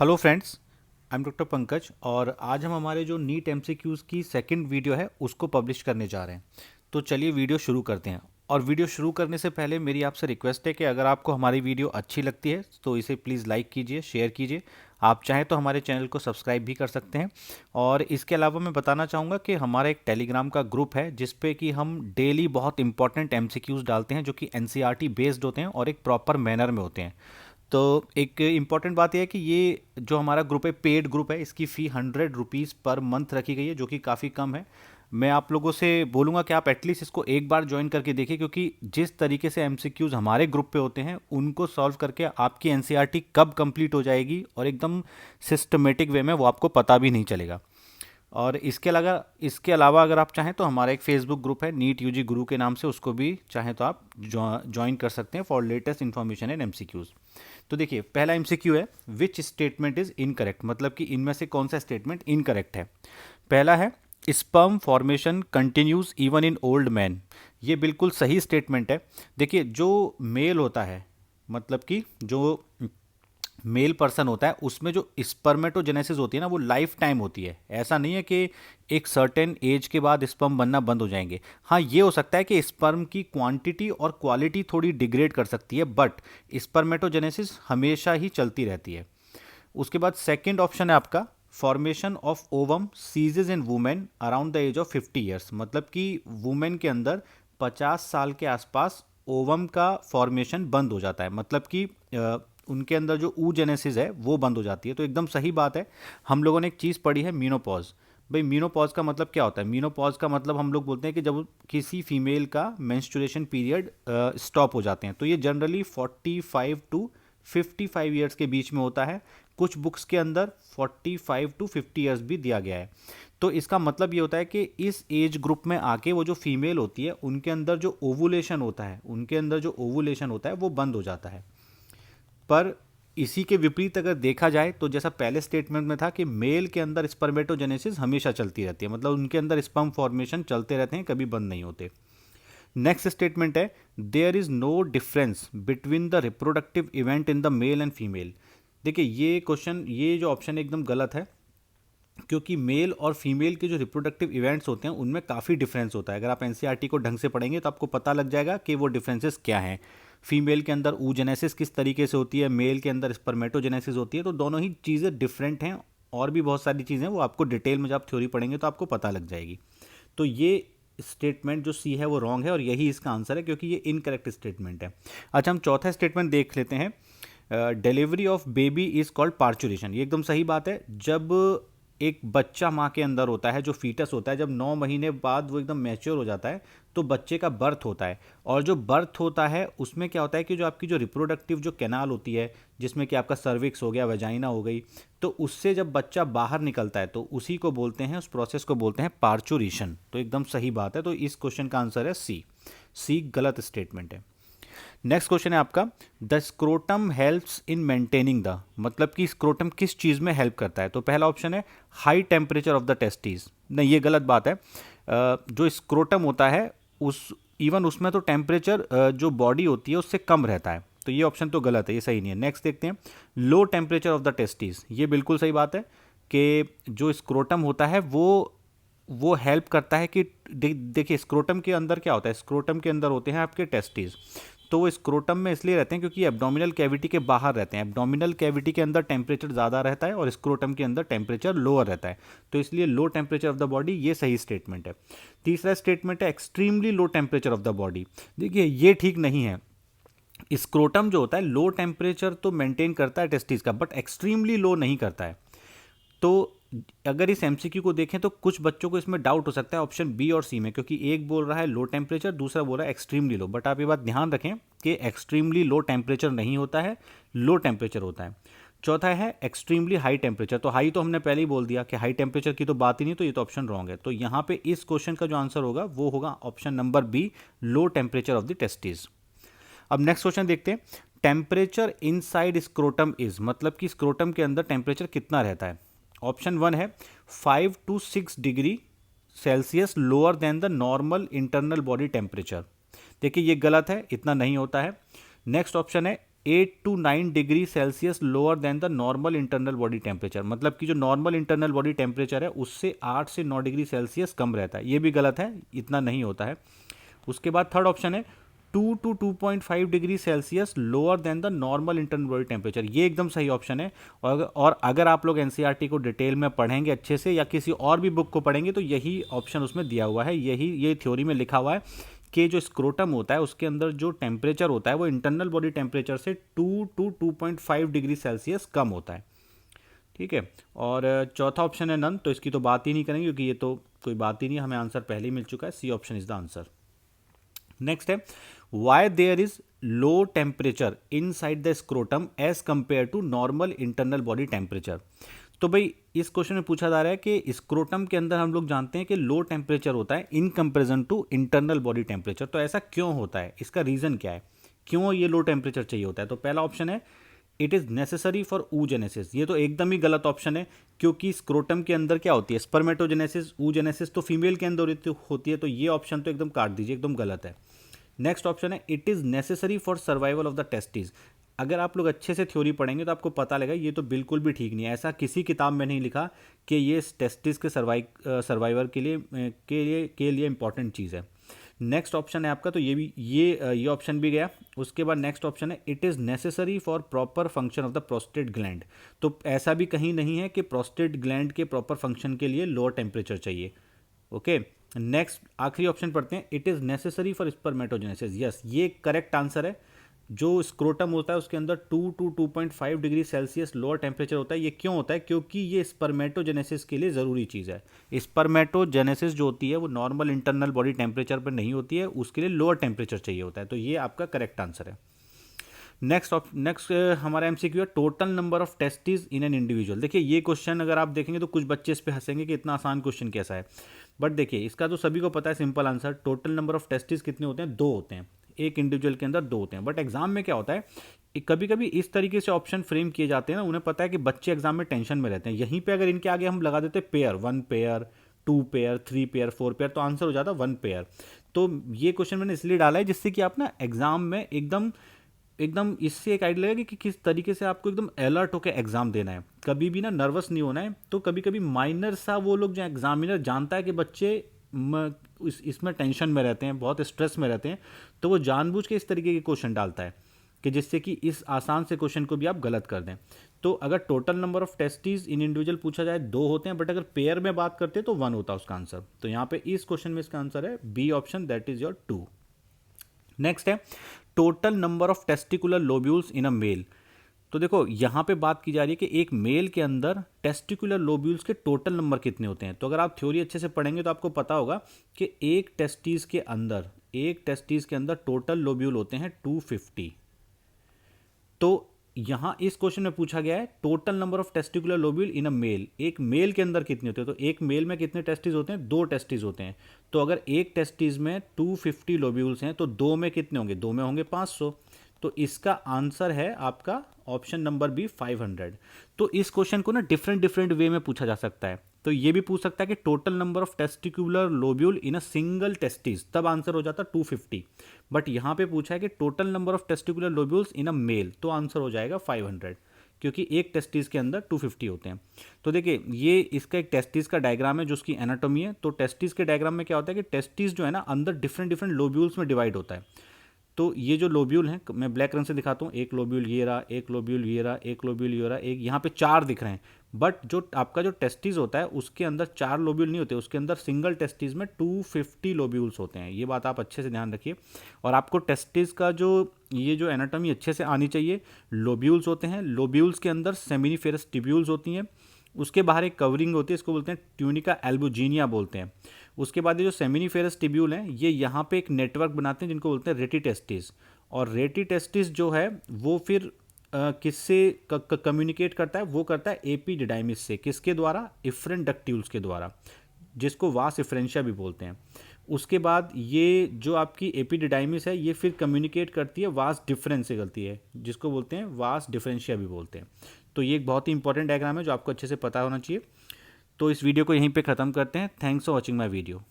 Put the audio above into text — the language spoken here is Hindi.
Hello friends, I am doctor Pankaj और आज हम हमारे जो नीट एमसीक्यूज़ की सेकंड वीडियो है उसको पब्लिश करने जा रहे हैं। तो चलिए वीडियो शुरू करते हैं। और वीडियो शुरू करने से पहले मेरी आपसे रिक्वेस्ट है कि अगर आपको हमारी वीडियो अच्छी लगती है तो इसे प्लीज़ लाइक कीजिए, शेयर कीजिए। आप चाहें तो हमारे चैनल को सब्सक्राइब भी कर सकते हैं। और इसके अलावा मैं बताना चाहूँगा कि हमारा एक टेलीग्राम का ग्रुप है जिस पे कि हम डेली बहुत इंपॉर्टेंट एमसीक्यूज़ डालते हैं जो कि एनसीईआरटी बेस्ड होते हैं और एक प्रॉपर मैनर में होते हैं। तो एक इम्पॉर्टेंट बात यह है कि ये जो हमारा ग्रुप है पेड ग्रुप है, इसकी फ़ी 100 रुपीज़ पर मंथ रखी गई है जो कि काफ़ी कम है। मैं आप लोगों से बोलूँगा कि आप एटलीस्ट इसको एक बार ज्वाइन करके देखिए, क्योंकि जिस तरीके से एमसीक्यूज़ हमारे ग्रुप पे होते हैं उनको सॉल्व करके आपकी एनसीईआरटी कब कंप्लीट हो जाएगी और एकदम सिस्टमेटिक वे में वो आपको पता भी नहीं चलेगा। और इसके अलावा अगर आप चाहें तो हमारा एक फेसबुक ग्रुप है नीट यूजी गुरु के नाम से, उसको भी चाहें तो आप ज्वाइन कर सकते हैं for latest information and MCQs. तो देखिए, पहला एमसीक्यू है विच स्टेटमेंट इज इनकरेक्ट, मतलब कि इनमें से कौन सा स्टेटमेंट इनकरेक्ट है। पहला है sperm formation continues even in old man. ये बिल्कुल सही स्टेटमेंट है। देखिए, जो मेल होता है, मतलब कि जो मेल पर्सन होता है उसमें जो स्पर्मेटोजेनेसिस होती है ना, वो लाइफ टाइम होती है। ऐसा नहीं है कि एक सर्टेन एज के बाद स्पर्म बनना बंद हो जाएंगे। हाँ, ये हो सकता है कि स्पर्म की क्वांटिटी और क्वालिटी थोड़ी डिग्रेड कर सकती है, बट स्पर्मेटोजेनेसिस हमेशा ही चलती रहती है। उसके बाद सेकंड ऑप्शन है आपका formation of ovum ceases in women around the age of 50 years, मतलब कि वुमेन के अंदर 50 साल के आसपास ओवम का फॉर्मेशन बंद हो जाता है, मतलब कि उनके अंदर जो ऊजेनेसिस है वो बंद हो जाती है। तो एकदम सही बात है। हम लोगों ने एक चीज़ पढ़ी है, मीनोपॉज। भाई, मीनोपॉज का मतलब क्या होता है? मीनोपॉज का मतलब हम लोग बोलते हैं कि जब किसी फीमेल का मेंस्ट्रुएशन पीरियड स्टॉप हो जाते हैं, तो ये जनरली 45 टू 55 ईयर्स के बीच में होता है। कुछ बुक्स के अंदर 45 टू 50 ईयर्स भी दिया गया है। तो इसका मतलब ये होता है कि इस एज ग्रुप में आके वो जो फीमेल होती है उनके अंदर जो ओवुलेशन होता है, वो बंद हो जाता है। पर इसी के विपरीत अगर देखा जाए तो जैसा पहले स्टेटमेंट में था कि मेल के अंदर स्पर्मेटोजेनेसिस हमेशा चलती रहती है, मतलब उनके अंदर स्पर्म फॉर्मेशन चलते रहते हैं, कभी बंद नहीं होते। नेक्स्ट स्टेटमेंट है there is no difference between the reproductive event in the male and female. देखिए, ये जो ऑप्शन एकदम गलत है, क्योंकि मेल और फीमेल के जो रिप्रोडक्टिव इवेंट्स होते हैं उनमें काफ़ी डिफरेंस होता है। अगर आप एनसीईआरटी को ढंग से पढ़ेंगे तो आपको पता लग जाएगा कि वो डिफरेंसेस क्या हैं। फीमेल के अंदर ऊजेनेसिस किस तरीके से होती है, मेल के अंदर स्पर्मेटोजेनेसिस होती है, तो दोनों ही चीज़ें डिफरेंट हैं। और भी बहुत सारी चीज़ें वो आपको डिटेल में जब आप थ्योरी पढ़ेंगे तो आपको पता लग जाएगी। तो ये स्टेटमेंट जो सी है वो रॉन्ग है और यही इसका आंसर है, क्योंकि ये इनकरेक्ट स्टेटमेंट है। अच्छा, हम चौथा स्टेटमेंट देख लेते हैं। Delivery of baby is called parturition. ये एकदम सही बात है। जब एक बच्चा माँ के अंदर होता है, जो फीटस होता है, जब 9 महीने बाद वो एकदम मैच्योर हो जाता है तो बच्चे का बर्थ होता है। और जो बर्थ होता है उसमें क्या होता है कि जो आपकी जो रिप्रोडक्टिव जो कैनाल होती है, जिसमें कि आपका सर्विक्स हो गया, वेजाइना हो गई, तो उससे जब बच्चा बाहर निकलता है तो उसी को बोलते हैं, उस प्रोसेस को बोलते हैं पार्चुरेशन। तो एकदम सही बात है। तो इस क्वेश्चन का आंसर है सी। सी गलत स्टेटमेंट है। नेक्स्ट क्वेश्चन है आपका the scrotum helps in maintaining the, मतलब कि स्क्रोटम किस चीज़ में हेल्प करता है। तो पहला ऑप्शन है high temperature of the testis. नहीं, ये गलत बात है। जो स्क्रोटम होता है उसमें तो टेम्परेचर जो बॉडी होती है उससे कम रहता है, तो ये ऑप्शन तो गलत है, ये सही नहीं है। नेक्स्ट देखते हैं लो टेम्परेचर ऑफ द टेस्टिस। ये बिल्कुल सही बात है कि जो स्क्रोटम होता है वो हेल्प करता है कि देखिए, स्क्रोटम के अंदर क्या होता है, स्क्रोटम के अंदर होते हैं आपके टेस्टिस। तो वो स्क्रोटम में इसलिए रहते हैं क्योंकि एब्डोमिनल कैविटी के बाहर रहते हैं। एब्डोमिनल कैविटी के अंदर टेम्परेचर ज़्यादा रहता है और स्क्रोटम के अंदर टेम्परेचर लोअर रहता है, तो इसलिए लो टेम्परेचर ऑफ द बॉडी, ये सही स्टेटमेंट है। तीसरा स्टेटमेंट है extremely low temperature of the body. देखिए, ये ठीक नहीं है। स्क्रोटम जो होता है लो टेम्परेचर तो मेंटेन करता है टेस्टिस का, बट एक्सट्रीमली लो नहीं करता है। तो अगर इस एमसीक्यू को देखें तो कुछ बच्चों को इसमें डाउट हो सकता है ऑप्शन बी और सी में, क्योंकि एक बोल रहा है लो टेम्परेचर, दूसरा बोल रहा है एक्सट्रीमली लो। बट आप ये बात ध्यान रखें कि एक्सट्रीमली लो टेम्परेचर नहीं होता है, लो टेम्परेचर होता है। चौथा है एक्सट्रीमली हाई टेम्परेचर। तो हाई तो हमने पहले ही बोल दिया कि हाई टेम्परेचर की तो बात ही नहीं, तो ये तो ऑप्शन रॉन्ग है। तो यहाँ पे इस क्वेश्चन का जो आंसर होगा वो होगा option number B, low temperature of the testis. अब नेक्स्ट क्वेश्चन देखते हैं। टेम्परेचर इनसाइड स्क्रोटम इज, मतलब कि स्क्रोटम के अंदर टेम्परेचर कितना रहता है। ऑप्शन वन है 5 to 6 degree Celsius lower than the normal internal body temperature. देखिए, ये गलत है, इतना नहीं होता है। नेक्स्ट ऑप्शन है 8 to 9 degree Celsius lower than the normal internal body temperature, मतलब कि जो नॉर्मल इंटरनल बॉडी टेम्परेचर है उससे 8 से 9 डिग्री सेल्सियस कम रहता है। ये भी गलत है, इतना नहीं होता है। उसके बाद थर्ड ऑप्शन है 2 to 2.5 degree Celsius lower than the normal internal body temperature, ये एकदम सही ऑप्शन है। और अगर आप लोग एनसीईआरटी को डिटेल में पढ़ेंगे अच्छे से या किसी और भी बुक को पढ़ेंगे तो यही ऑप्शन उसमें दिया हुआ है, यही ये थ्योरी में लिखा हुआ है कि जो स्क्रोटम होता है उसके अंदर जो टेम्परेचर होता है वो इंटरनल बॉडी टेम्परेचर से 2 to 2.5 डिग्री सेल्सियस कम होता है। ठीक है, और चौथा ऑप्शन है नन, तो इसकी तो बात ही नहीं करेंगे क्योंकि ये तो कोई बात ही नहीं, हमें आंसर पहले ही मिल चुका है, C option is the answer. Next है why there is low temperature inside the scrotum as compare to normal internal body temperature. तो भाई इस क्वेश्चन में पूछा जा रहा है कि स्क्रोटम के अंदर हम लोग जानते हैं कि लो टेम्परेचर होता है in comparison to internal body temperature, तो ऐसा क्यों होता है, इसका रीजन क्या है, क्यों ये लो टेम्परेचर चाहिए होता है। तो पहला ऑप्शन है it is necessary for oogenesis, ये तो एकदम ही गलत ऑप्शन है क्योंकि स्क्रोटम के अंदर क्या होती है स्पर्मेटोजेनेसिस, oogenesis तो फीमेल के अंदर होती है, तो ये ऑप्शन तो एकदम काट दीजिए, एकदम गलत है। नेक्स्ट ऑप्शन है it is necessary for survival of the testis. अगर आप लोग अच्छे से थ्योरी पढ़ेंगे तो आपको पता लगेगा ये तो बिल्कुल भी ठीक नहीं है, ऐसा किसी किताब में नहीं लिखा कि ये टेस्टिस के सर्वाइवर के लिए इंपॉर्टेंट चीज़ है। नेक्स्ट ऑप्शन है आपका, तो ये ऑप्शन भी गया। उसके बाद नेक्स्ट ऑप्शन है it is necessary for proper function of the prostate gland, तो ऐसा भी कहीं नहीं है कि प्रोस्टेट ग्लैंड के प्रॉपर फंक्शन के लिए लोअर टेम्परेचर चाहिए। ओके, नेक्स्ट आखिरी ऑप्शन पढ़ते हैं it is necessary for spermatogenesis. Yes, ये करेक्ट आंसर है। जो स्क्रोटम होता है उसके अंदर 2 to 2.5 degree Celsius lower temperature होता है। ये क्यों होता है, क्योंकि ये स्पर्मेटोजेनेसिस के लिए ज़रूरी चीज़ है। स्पर्मेटोजेनेसिस जो होती है वो नॉर्मल इंटरनल बॉडी टेम्परेचर पर नहीं होती है, उसके लिए लोअर टेम्परेचर चाहिए होता है, तो ये आपका करेक्ट आंसर है। नेक्स्ट हमारा एमसीक्यू है total number of testis in an individual. देखिए ये क्वेश्चन अगर आप देखेंगे तो कुछ बच्चे इस पे हंसेंगे कि इतना आसान क्वेश्चन कैसा है, बट देखिए इसका तो सभी को पता है simple answer, total number of testis कितने होते हैं, 2 होते हैं, एक इंडिविजुअल के अंदर 2 होते हैं। बट एग्जाम में क्या होता है कभी कभी इस तरीके से ऑप्शन फ्रेम किए जाते हैं ना, उन्हें पता है कि बच्चे एग्जाम में टेंशन में रहते हैं, यहीं पे अगर इनके आगे हम लगा देते pair, 1 pair 2 pair 3 pair 4 pair, तो आंसर हो जाता 1 पेयर। तो ये क्वेश्चन मैंने इसलिए डाला है जिससे कि आप ना एग्जाम में एकदम एकदम इससे एक आइडिया लगेगा कि किस तरीके से आपको एकदम अलर्ट होकर एग्जाम देना है, कभी भी ना नर्वस नहीं होना है। तो कभी कभी माइनर सा वो लोग जो एग्जामिनर जानता है कि बच्चे इसमें टेंशन में रहते हैं, बहुत स्ट्रेस में रहते हैं, तो वो जानबूझ के इस तरीके के क्वेश्चन डालता है कि जिससे कि इस आसान से क्वेश्चन को भी आप गलत कर दें। तो अगर total number of testis in individual पूछा जाए 2 होते हैं, बट अगर पेयर में बात करते हैं तो 1 होता है उसका आंसर। तो यहाँ पे इस क्वेश्चन में इसका आंसर है B option, that is your 2। Next है total number of testicular lobules in a male. तो देखो यहाँ पे बात की जा रही है कि एक मेल के अंदर टेस्टिकुलर लोब्यूल्स के टोटल नंबर कितने होते हैं। तो अगर आप थ्योरी अच्छे से पढ़ेंगे तो आपको पता होगा कि एक टेस्टिस के अंदर टोटल लोब्यूल होते हैं 250। तो यहाँ इस क्वेश्चन में पूछा गया है total number of testicular lobule in a male, एक मेल के अंदर कितने होते हैं। तो एक मेल में कितने टेस्टिस होते हैं, 2 टेस्टिस होते हैं। तो अगर एक टेस्टिस में 250 लोब्यूल्स हैं तो 2 में कितने होंगे, 2 में होंगे 500। तो इसका आंसर है आपका ऑप्शन नंबर बी 500। तो इस क्वेश्चन को ना डिफरेंट वे में पूछा जा सकता है। तो ये भी पूछ सकता है कि total number of testicular lobule in a single testis, तब आंसर हो जाता 250। बट यहाँ पे पूछा है कि total number of testicular lobules in a male, तो आंसर हो जाएगा 500 क्योंकि एक टेस्टिस के अंदर 250 होते हैं। तो देखिए ये इसका एक टेस्टिस का डायग्राम है जो उसकी एनाटॉमी है। तो टेस्टिस के डायग्राम में क्या होता है कि टेस्टिस जो है ना अंदर डिफरेंट लोब्यूल्स में डिवाइड होता है। तो ये जो लोब्यूल हैं मैं ब्लैक रंग से दिखाता हूँ, एक लोब्यूल ये रहा, एक लोब्यूल ये रहा, एक लोब्यूल ये रहा, एक यहाँ पे 4 दिख रहे हैं। बट जो आपका जो टेस्टिस होता है उसके अंदर 4 लोब्यूल नहीं होते, उसके अंदर सिंगल टेस्टिस में 250 लोब्यूल्स होते हैं। ये बात आप अच्छे से ध्यान रखिए। और आपको टेस्टिस का ये जो एनाटॉमी अच्छे से आनी चाहिए। लोब्यूल्स होते हैं, लोब्यूल्स के अंदर सेमिनिफेरस टिब्यूल्स होती हैं, उसके बाहर एक कवरिंग होती है, इसको बोलते हैं ट्यूनिका एल्बुजिनिया बोलते हैं। उसके बाद ये जो सेमिनिफेरस टिब्यूल हैं ये यहाँ पे एक नेटवर्क बनाते हैं जिनको बोलते हैं रेटिटेस्टिस। और रेटिटेस्टिस जो है वो फिर किससे कम्युनिकेट करता है, वो करता है एपिडिडाइमिस से, किसके द्वारा, इफ्रेंट डक्ट्यूल्स के द्वारा, जिसको वास इफ्रेंशिया भी बोलते हैं। उसके बाद ये जो आपकी एपिडिडाइमिस है ये फिर कम्युनिकेट करती है वास डिफरेंस से, करती है, जिसको बोलते हैं वास डिफरेंशिया भी बोलते हैं। तो ये एक बहुत ही इंपॉर्टेंट डायग्राम है जो आपको अच्छे से पता होना चाहिए। तो इस वीडियो को यहीं पे ख़त्म करते हैं। Thanks for watching my video.